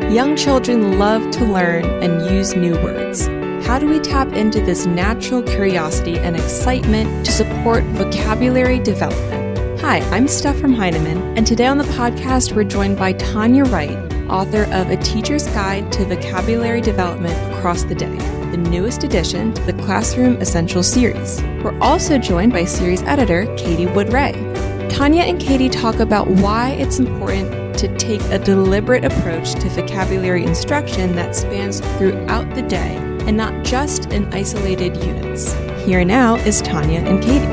Young children love to learn and use new words. How do we tap into this natural curiosity and excitement to support vocabulary development? Hi, I'm Steph from Heinemann, and today on the podcast, we're joined by Tanya Wright, author of A Teacher's Guide to Vocabulary Development Across the Day, the newest addition to the Classroom Essentials series. We're also joined by series editor Katie Wood-Ray. Tanya and Katie talk about why it's important to take a deliberate approach to vocabulary instruction that spans throughout the day and not just in isolated units. Here now is Tanya and Katie.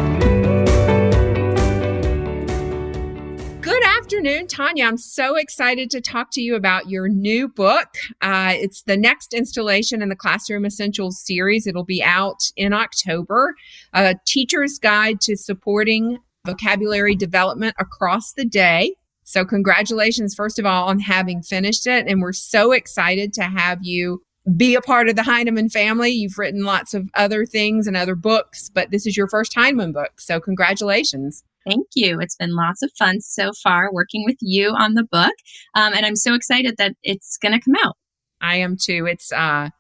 Good afternoon, Tanya. I'm so excited to talk to you about your new book. It's the next installation in the Classroom Essentials series. It'll be out in October. A Teacher's Guide to Supporting Vocabulary Development Across the Day. So congratulations, first of all, on having finished it. And we're so excited to have you be a part of the Heinemann family. You've written lots of other things and other books, but this is your first Heinemann book. So congratulations. Thank you. It's been lots of fun so far working with you on the book. And I'm so excited that it's going to come out. I am too. I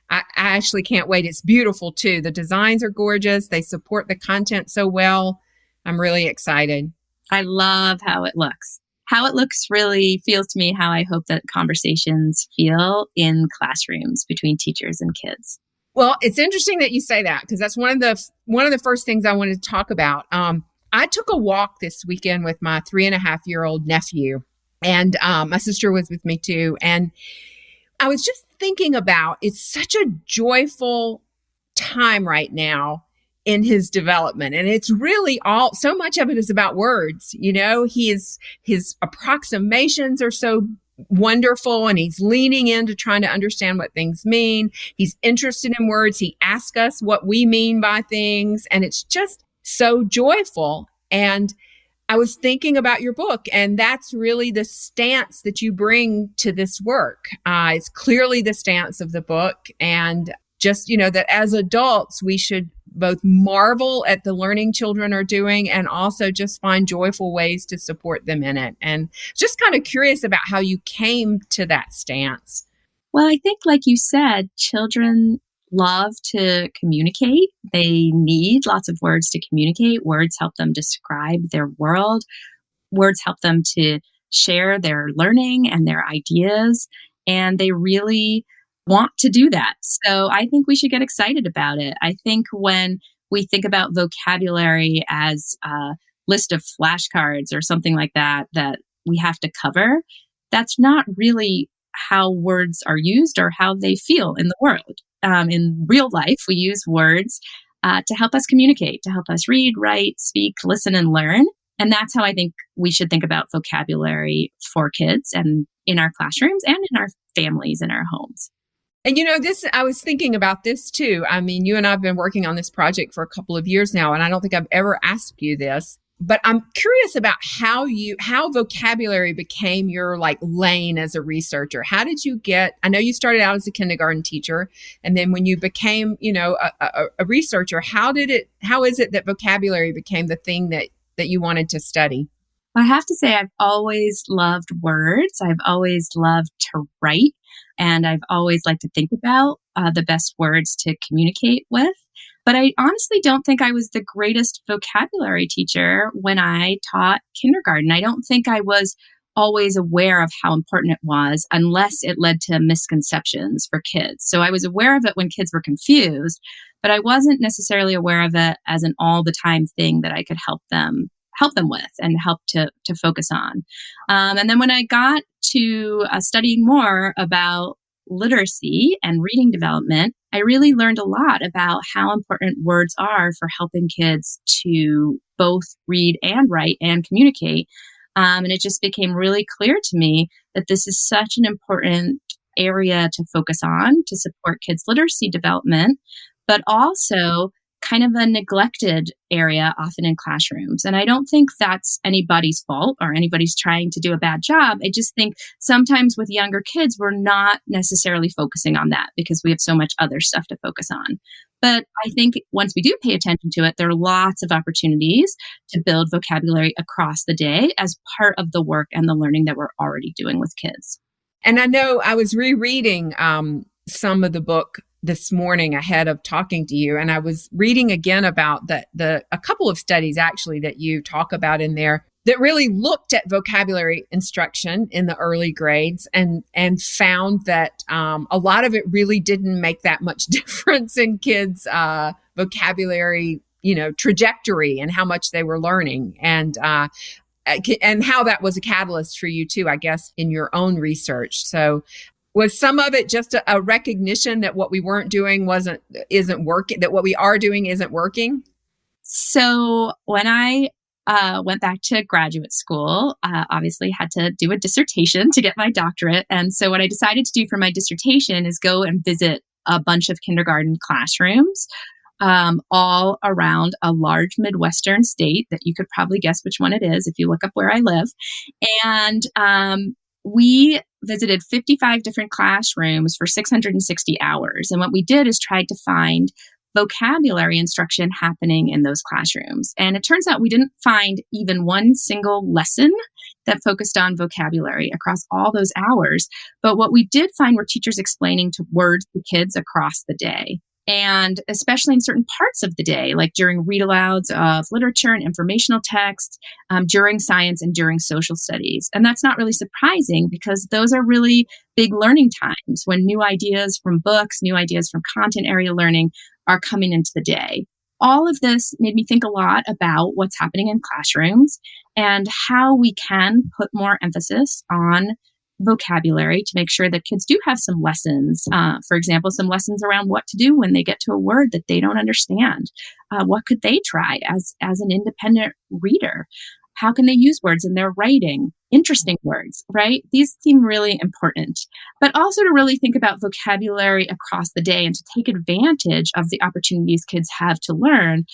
actually can't wait. It's beautiful too. The designs are gorgeous. They support the content so well. I'm really excited. I love how it looks. How it looks really feels to me how I hope that conversations feel in classrooms between teachers and kids. Well, it's interesting that you say that because that's one of the first things I wanted to talk about. I took a walk this weekend with my 3.5-year-old nephew, and my sister was with me too. And I was just thinking about it's such a joyful time right now in his development. And it's really so much of it is about words. You know, his approximations are so wonderful and he's leaning into trying to understand what things mean. He's interested in words. He asks us what we mean by things. And it's just so joyful. And I was thinking about your book, and that's really the stance that you bring to this work. It's clearly the stance of the book. And just, that as adults, we should both marvel at the learning children are doing and also just find joyful ways to support them in it. And just kind of curious about how you came to that stance. Well, I think, like you said, children love to communicate. They need lots of words to communicate. Words help them describe their world. Words help them to share their learning and their ideas. And they really want to do that. So I think we should get excited about it. I think when we think about vocabulary as a list of flashcards or something like that we have to cover, that's not really how words are used or how they feel in the world. In real life, we use words to help us communicate, to help us read, write, speak, listen, and learn. And that's how I think we should think about vocabulary for kids and in our classrooms and in our families and our homes. And I was thinking about this too. I mean, you and I have been working on this project for a couple of years now, and I don't think I've ever asked you this, but I'm curious about how vocabulary became your lane as a researcher. How did you I know you started out as a kindergarten teacher, and then when you became, a researcher, how is it that vocabulary became the thing that you wanted to study? I have to say, I've always loved words. I've always loved to write. And I've always liked to think about the best words to communicate with. But I honestly don't think I was the greatest vocabulary teacher when I taught kindergarten. I don't think I was always aware of how important it was unless it led to misconceptions for kids. So I was aware of it when kids were confused, but I wasn't necessarily aware of it as an all-the-time thing that I could help them with and help to focus on. And then when I got to studying more about literacy and reading development, I really learned a lot about how important words are for helping kids to both read and write and communicate. And it just became really clear to me that this is such an important area to focus on to support kids' literacy development, but also kind of a neglected area often in classrooms. And I don't think that's anybody's fault or anybody's trying to do a bad job. I just think sometimes with younger kids, we're not necessarily focusing on that because we have so much other stuff to focus on. But I think once we do pay attention to it, there are lots of opportunities to build vocabulary across the day as part of the work and the learning that we're already doing with kids. And I know I was rereading some of the book this morning ahead of talking to you, and I was reading again about a couple of studies actually that you talk about in there that really looked at vocabulary instruction in the early grades and found that a lot of it really didn't make that much difference in kids' vocabulary, trajectory and how much they were learning, and how that was a catalyst for you too, I guess, in your own research. So was some of it just a recognition that what we weren't doing isn't working, that what we are doing isn't working? So when I went back to graduate school, obviously had to do a dissertation to get my doctorate. And so what I decided to do for my dissertation is go and visit a bunch of kindergarten classrooms all around a large Midwestern state that you could probably guess which one it is if you look up where I live. And we visited 55 different classrooms for 660 hours. And what we did is tried to find vocabulary instruction happening in those classrooms. And it turns out we didn't find even one single lesson that focused on vocabulary across all those hours. But what we did find were teachers explaining words to kids across the day. And especially in certain parts of the day, like during read-alouds of literature and informational text, during science and during social studies. And that's not really surprising because those are really big learning times when new ideas from books, new ideas from content area learning are coming into the day. All of this made me think a lot about what's happening in classrooms and how we can put more emphasis on vocabulary to make sure that kids do have some lessons. For example, some lessons around what to do when they get to a word that they don't understand. What could they try as an independent reader? How can they use words in their writing? Interesting words, right? These seem really important. But also to really think about vocabulary across the day and to take advantage of the opportunities kids have to learn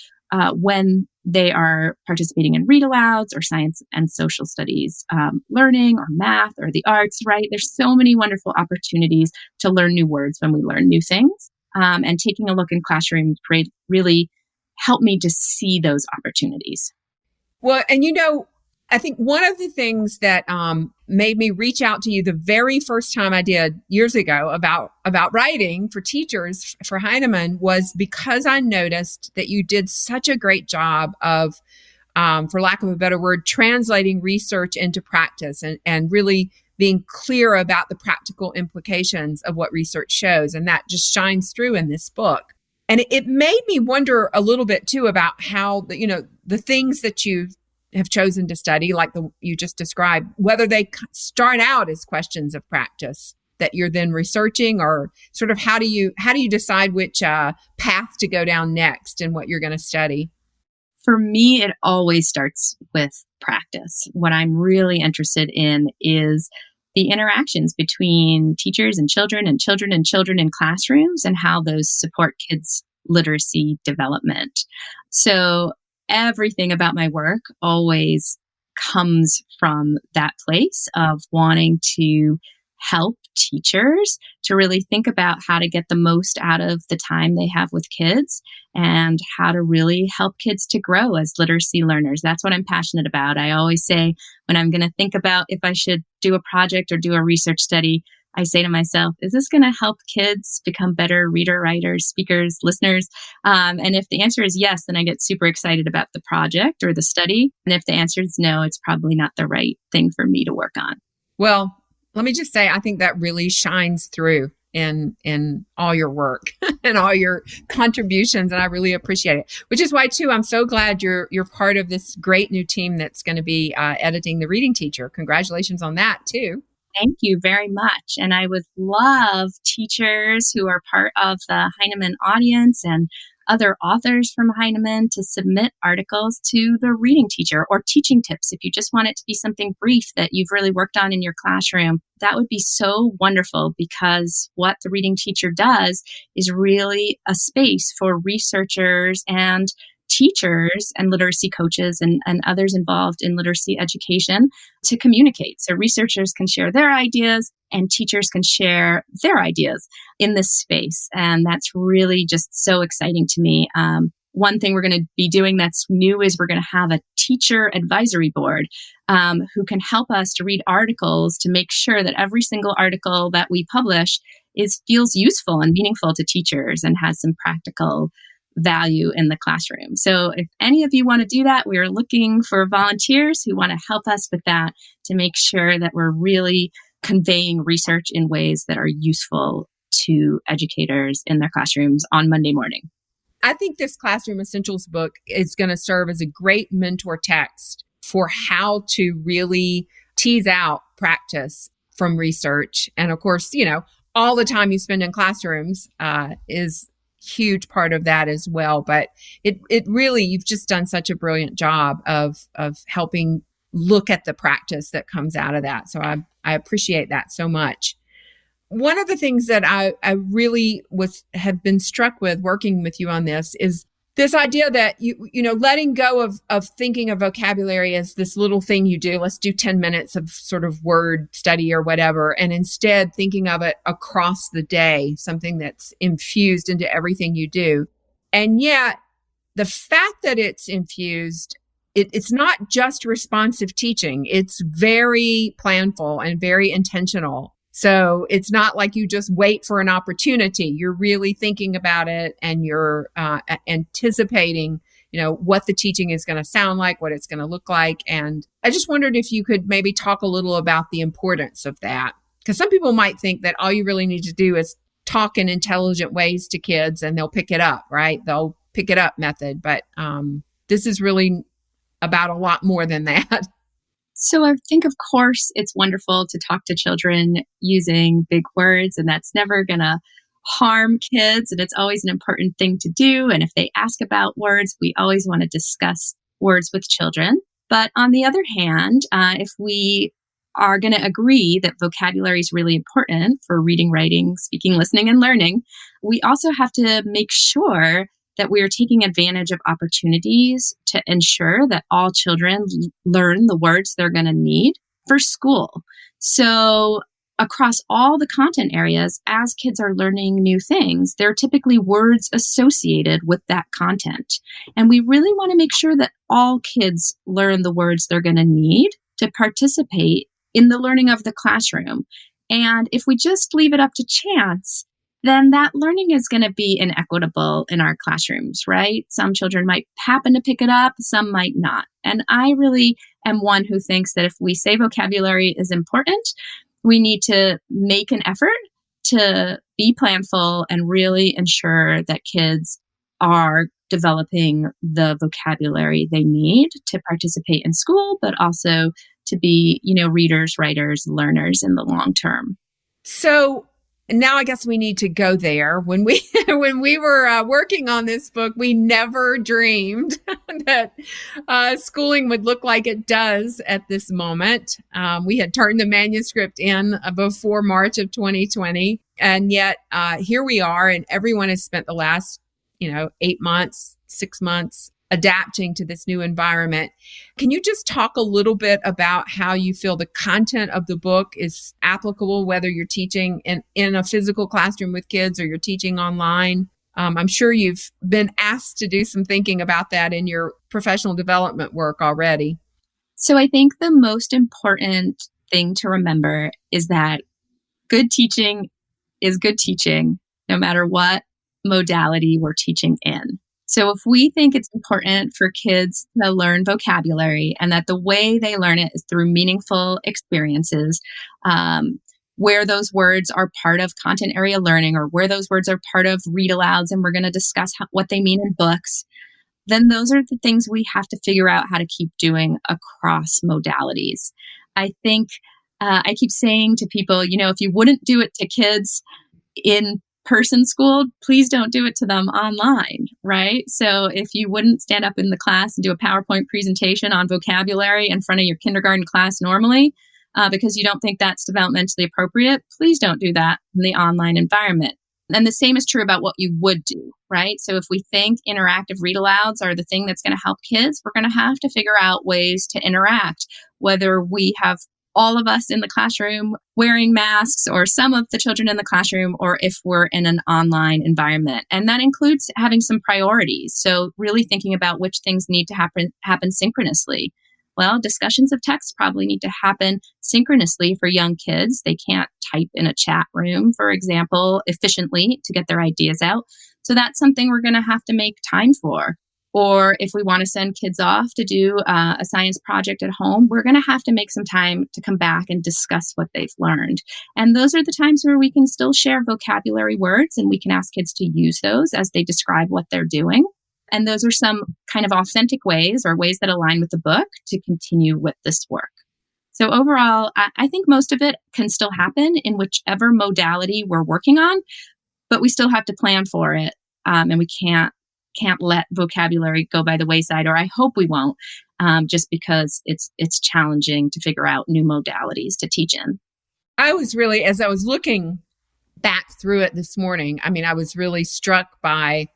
when they are participating in read-alouds or science and social studies learning or math or the arts, right? There's so many wonderful opportunities to learn new words when we learn new things. And taking a look in classrooms really helped me to see those opportunities. Well, and I think one of the things that made me reach out to you the very first time I did years ago about writing for teachers for Heinemann was because I noticed that you did such a great job of, for lack of a better word, translating research into practice and really being clear about the practical implications of what research shows. And that just shines through in this book. And it made me wonder a little bit too about how the things that you have chosen to study, like you just described, whether they start out as questions of practice that you're then researching, or sort of how do you decide which path to go down next and what you're going to study? For me, it always starts with practice. What I'm really interested in is the interactions between teachers and children and children and children in classrooms and how those support kids' literacy development. So everything about my work always comes from that place of wanting to help teachers to really think about how to get the most out of the time they have with kids and how to really help kids to grow as literacy learners. That's what I'm passionate about. I always say when I'm going to think about if I should do a project or do a research study, I say to myself, is this going to help kids become better reader, writers, speakers, listeners? And if the answer is yes, then I get super excited about the project or the study. And if the answer is no, it's probably not the right thing for me to work on. Well, let me just say, I think that really shines through in all your work and all your contributions, and I really appreciate it. Which is why, too, I'm so glad you're part of this great new team that's going to be editing The Reading Teacher. Congratulations on that, too. Thank you very much. And I would love teachers who are part of the Heinemann audience and other authors from Heinemann to submit articles to The Reading Teacher or teaching tips. If you just want it to be something brief that you've really worked on in your classroom, that would be so wonderful, because what The Reading Teacher does is really a space for researchers and teachers and literacy coaches and others involved in literacy education to communicate. So researchers can share their ideas and teachers can share their ideas in this space. And that's really just so exciting to me. one thing we're going to be doing that's new is we're going to have a teacher advisory board who can help us to read articles to make sure that every single article that we publish feels useful and meaningful to teachers and has some practical value in the classroom. So if any of you want to do that, we are looking for volunteers who want to help us with that to make sure that we're really conveying research in ways that are useful to educators in their classrooms on Monday morning. I think this Classroom Essentials book is going to serve as a great mentor text for how to really tease out practice from research. And of course, all the time you spend in classrooms is a huge part of that as well. But it really, you've just done such a brilliant job of helping look at the practice that comes out of that. So I appreciate that so much. One of the things that I really have been struck with working with you on this is this idea that letting go of thinking of vocabulary as this little thing you do. Let's do 10 minutes of sort of word study or whatever, and instead thinking of it across the day, something that's infused into everything you do. And yet, the fact that it's infused, it's not just responsive teaching. It's very planful and very intentional. So it's not like you just wait for an opportunity. You're really thinking about it, and you're anticipating, what the teaching is going to sound like, what it's going to look like. And I just wondered if you could maybe talk a little about the importance of that. Because some people might think that all you really need to do is talk in intelligent ways to kids and they'll pick it up, right? They'll pick it up method. But this is really about a lot more than that. So I think, of course, it's wonderful to talk to children using big words, and that's never going to harm kids. And it's always an important thing to do. And if they ask about words, we always want to discuss words with children. But on the other hand, if we are going to agree that vocabulary is really important for reading, writing, speaking, listening, and learning, we also have to make sure that we are taking advantage of opportunities to ensure that all children learn the words they're going to need for school. So across all the content areas, as kids are learning new things, there are typically words associated with that content. And we really want to make sure that all kids learn the words they're going to need to participate in the learning of the classroom. And if we just leave it up to chance, then that learning is going to be inequitable in our classrooms, right? Some children might happen to pick it up, some might not. And I really am one who thinks that if we say vocabulary is important, we need to make an effort to be planful and really ensure that kids are developing the vocabulary they need to participate in school, but also to be, readers, writers, learners in the long term. So now I guess we need to go there. When we were working on this book, we never dreamed that schooling would look like it does at this moment. We had turned the manuscript in before March of 2020, and yet here we are, and everyone has spent the last 8 months, 6 months adapting to this new environment. Can you just talk a little bit about how you feel the content of the book is applicable, whether you're teaching in a physical classroom with kids or you're teaching online? I'm sure you've been asked to do some thinking about that in your professional development work already. So I think the most important thing to remember is that good teaching is good teaching, no matter what modality we're teaching in. So if we think it's important for kids to learn vocabulary and that the way they learn it is through meaningful experiences, where those words are part of content area learning or where those words are part of read alouds and we're going to discuss what they mean in books, then those are the things we have to figure out how to keep doing across modalities. I think I keep saying to people, if you wouldn't do it to kids in person school, please don't do it to them online, right? So if you wouldn't stand up in the class and do a PowerPoint presentation on vocabulary in front of your kindergarten class normally, because you don't think that's developmentally appropriate, please don't do that in the online environment. And the same is true about what you would do, right? So if we think interactive read alouds are the thing that's going to help kids, we're going to have to figure out ways to interact, whether we have all of us in the classroom wearing masks, or some of the children in the classroom, or if we're in an online environment. And that includes having some priorities. So really thinking about which things need to happen synchronously. Well, discussions of text probably need to happen synchronously for young kids. They can't type in a chat room, for example, efficiently to get their ideas out. So that's something we're going to have to make time for. Or if we want to send kids off to do a science project at home, we're going to have to make some time to come back and discuss what they've learned. And those are the times where we can still share vocabulary words, and we can ask kids to use those as they describe what they're doing. And those are some kind of authentic ways, or ways that align with the book, to continue with this work. So overall, I think most of it can still happen in whichever modality we're working on, but we still have to plan for it. And we can't let vocabulary go by the wayside, or I hope we won't, just because it's challenging to figure out new modalities to teach in. I was really, as I was looking back through it this morning, I was really struck by,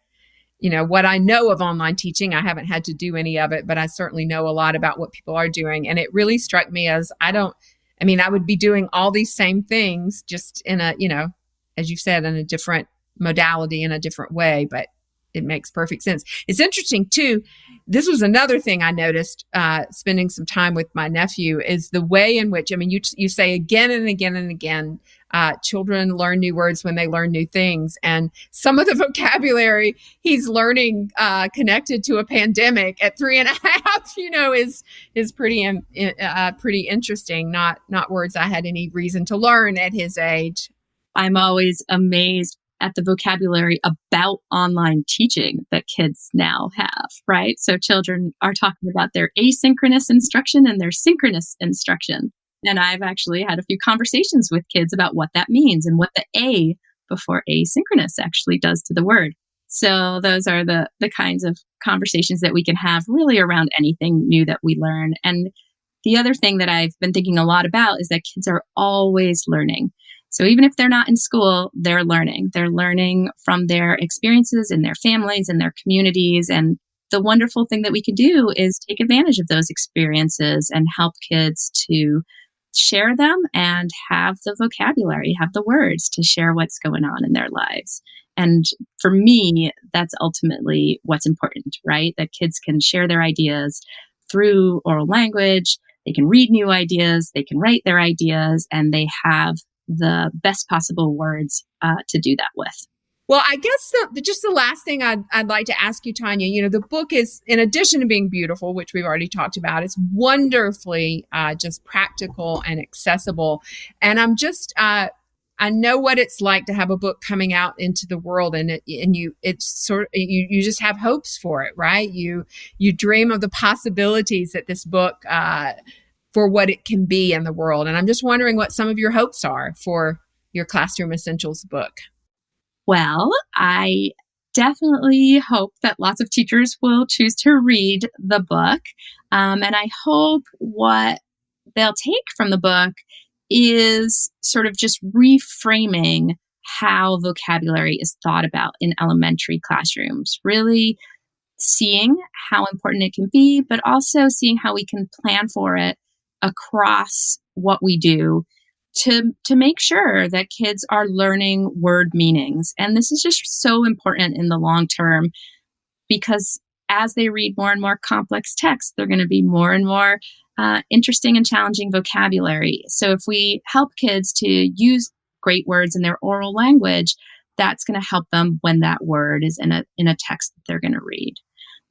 what I know of online teaching. I haven't had to do any of it, but I certainly know a lot about what people are doing. And it really struck me as I would be doing all these same things, just in a, as you said, in a different modality, in a different way, but it makes perfect sense. It's interesting too. This was another thing I noticed, spending some time with my nephew, is the way in which, you say again and again and again, children learn new words when they learn new things. And some of the vocabulary he's learning, connected to a pandemic at 3.5, is pretty interesting. Not words I had any reason to learn at his age. I'm always amazed at the vocabulary about online teaching that kids now have, right? So children are talking about their asynchronous instruction and their synchronous instruction. And I've actually had a few conversations with kids about what that means and what the A before asynchronous actually does to the word. So those are the kinds of conversations that we can have really around anything new that we learn. And the other thing that I've been thinking a lot about is that kids are always learning. So even if they're not in school, they're learning. They're learning from their experiences in their families and their communities. And the wonderful thing that we can do is take advantage of those experiences and help kids to share them and have the vocabulary, have the words to share what's going on in their lives. And for me, that's ultimately what's important, right? That kids can share their ideas through oral language. They can read new ideas. They can write their ideas, and they have the best possible words to do that with. Well, I guess just the last thing I'd like to ask you, Tanya, the book is, in addition to being beautiful, which we've already talked about, it's wonderfully just practical and accessible. And I'm just, I know what it's like to have a book coming out into the world, and you just have hopes for it, right? You dream of the possibilities that this book, for what it can be in the world. And I'm just wondering what some of your hopes are for your Classroom Essentials book. Well, I definitely hope that lots of teachers will choose to read the book. And I hope what they'll take from the book is sort of just reframing how vocabulary is thought about in elementary classrooms, really seeing how important it can be, but also seeing how we can plan for it across what we do to make sure that kids are learning word meanings. And this is just so important in the long term, because as they read more and more complex text, they're going to be more and more interesting and challenging vocabulary. So if we help kids to use great words in their oral language, that's going to help them when that word is in a text that they're going to read.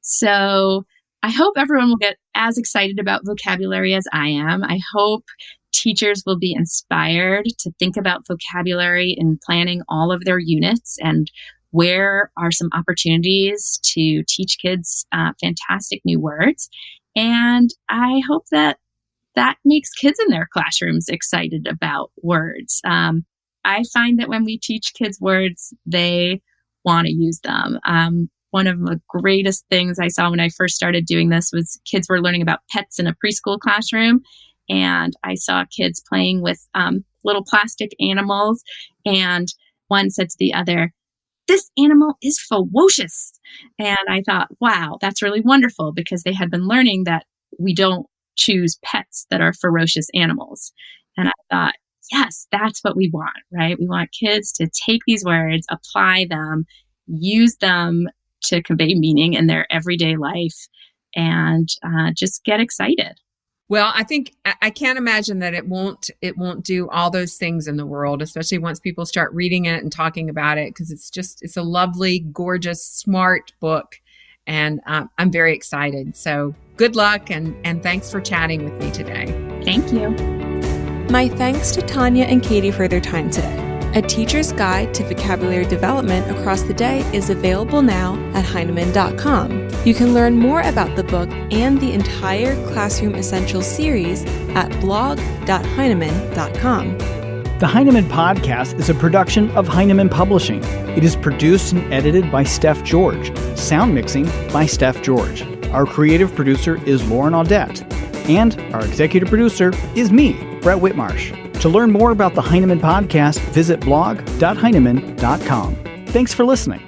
So I hope everyone will get as excited about vocabulary as I am. I hope teachers will be inspired to think about vocabulary in planning all of their units, and where are some opportunities to teach kids fantastic new words. And I hope that makes kids in their classrooms excited about words. I find that when we teach kids words, they want to use them. One of the greatest things I saw when I first started doing this was kids were learning about pets in a preschool classroom. And I saw kids playing with little plastic animals. And one said to the other, "This animal is ferocious." And I thought, wow, that's really wonderful, because they had been learning that we don't choose pets that are ferocious animals. And I thought, yes, that's what we want, right? We want kids to take these words, apply them, use them to convey meaning in their everyday life, and just get excited. Well, I think I can't imagine that it won't do all those things in the world, especially once people start reading it and talking about it, because it's a lovely, gorgeous, smart book. And I'm very excited. So good luck and thanks for chatting with me today. Thank you. My thanks to Tanya and Katie for their time today. A Teacher's Guide to Vocabulary Development Across the Day is available now at Heinemann.com. You can learn more about the book and the entire Classroom Essentials series at blog.heinemann.com. The Heinemann Podcast is a production of Heinemann Publishing. It is produced and edited by Steph George. Sound mixing by Steph George. Our creative producer is Lauren Audette. And our executive producer is me, Brett Whitmarsh. To learn more about the Heinemann Podcast, visit blog.heinemann.com. Thanks for listening.